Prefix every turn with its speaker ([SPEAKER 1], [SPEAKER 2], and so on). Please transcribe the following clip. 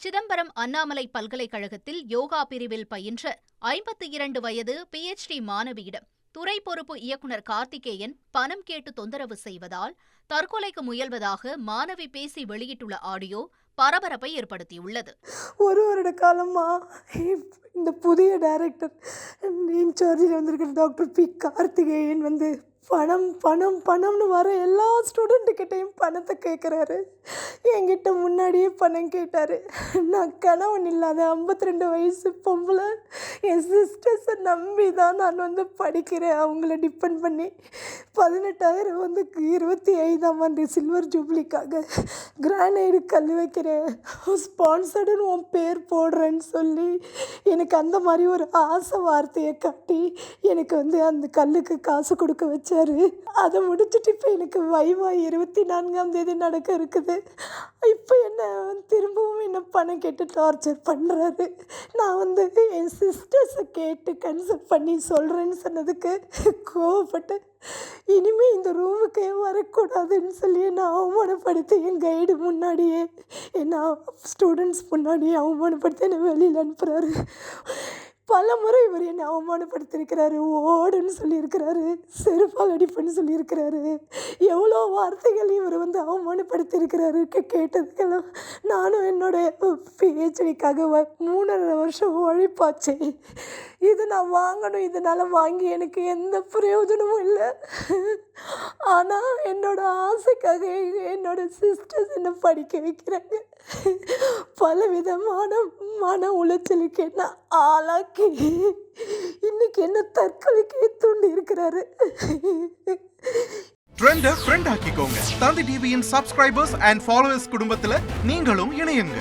[SPEAKER 1] சிதம்பரம் அண்ணாமலை பல்கலைக்கழகத்தில் யோகா பிரிவில் பயின்ற 52 வயது PhD மாணவியிடம் துறை பொறுப்பு இயக்குநர் கார்த்திகேயன் பணம் கேட்டு தொந்தரவு செய்வதால் தற்கொலைக்கு முயல்வதாக மாணவி பேசி வெளியிட்டுள்ள ஆடியோ பரபரப்பை ஏற்படுத்தியுள்ளது.
[SPEAKER 2] ஒரு வருட காலமா இந்த புதிய டைரக்டர் இன்சார்ஜில் வந்திருக்கிற டாக்டர் பி கார்த்திகேயன் பணம் பணம் பணம்னு வர எல்லா ஸ்டூடெண்ட்டுக்கிட்டையும் பணத்தை கேட்குறாரு. என்கிட்ட முன்னாடியே பணம் கேட்டார். நான் கணவன் இல்லாத 52 வயசு பொம்பளை, என் சிஸ்டர்ஸை நம்பி தான் நான் படிக்கிறேன். அவங்கள டிபெண்ட் பண்ணி 18,000 25ஆம் ஆண்டு சில்வர் ஜூப்ளிக்காக கிரானைடு கல் வைக்கிறேன், ஸ்பான்சர்டுன்னு உன் பேர் போடுறேன்னு சொல்லி எனக்கு அந்த மாதிரி ஒரு ஆசை வார்த்தையை காட்டி எனக்கு அந்த கல்லுக்கு காசு கொடுக்க வச்சார். அதை முடிச்சுட்டு இப்போ எனக்கு வைவா 24ஆம் தேதி நடக்க இருக்குது. இப்போ திரும்பவும் என்ன பணம் கேட்டு டார்ச்சர் பண்ணுறாரு. நான் என் சிஸ்டர்ஸை கேட்டு கன்சல்ட் பண்ணி சொல்கிறேன்னு சொன்னதுக்கு கோவப்பட்டு இனிமேல் இந்த ரூமுக்கே வரக்கூடாதுன்னு சொல்லி என்னை அவமானப்படுத்தி என் கைடு முன்னாடியே என்ன ஸ்டூடெண்ட்ஸ் முன்னாடியே அவமானப்படுத்தி என்னை வெளியில் அனுப்புகிறாரு. பல முறை இவர் என்னை அவமானப்படுத்தியிருக்கிறாரு. ஓடுன்னு சொல்லியிருக்கிறாரு, செருப்பால் அடிப்புன்னு சொல்லியிருக்கிறாரு. எவ்வளோ வார்த்தைகள் இவர் அவமானப்படுத்தியிருக்கிறாரு. கேட்டதுக்கெல்லாம் நானும் என்னோடய PhDக்காக 3.5 வருஷம் உழைப்பாச்சு. இது நான் வாங்கணும், இதனால் வாங்கி எனக்கு எந்த பிரயோஜனமும் இல்லை. ஆனால் என்னோடய ஆசைக்காக என்னோடய சிஸ்டர்ஸ் என்னை படிக்க வைக்கிறாங்க. பல விதமான மன உளைச்சலுக்கு என்ன ஆளாக்கி இன்னைக்கு என்ன தற்கொலைக்கே தூண்டி இருக்கிறாரு.
[SPEAKER 3] ட்ரெண்ட ஃப்ரெண்ட் ஆக்கிக்கோங்க. தந்தி டிவியின் சப்ஸ்கிரைபர்ஸ் அண்ட் ஃபாலோவர்ஸ் குடும்பத்துல நீங்களும் இணையுங்க.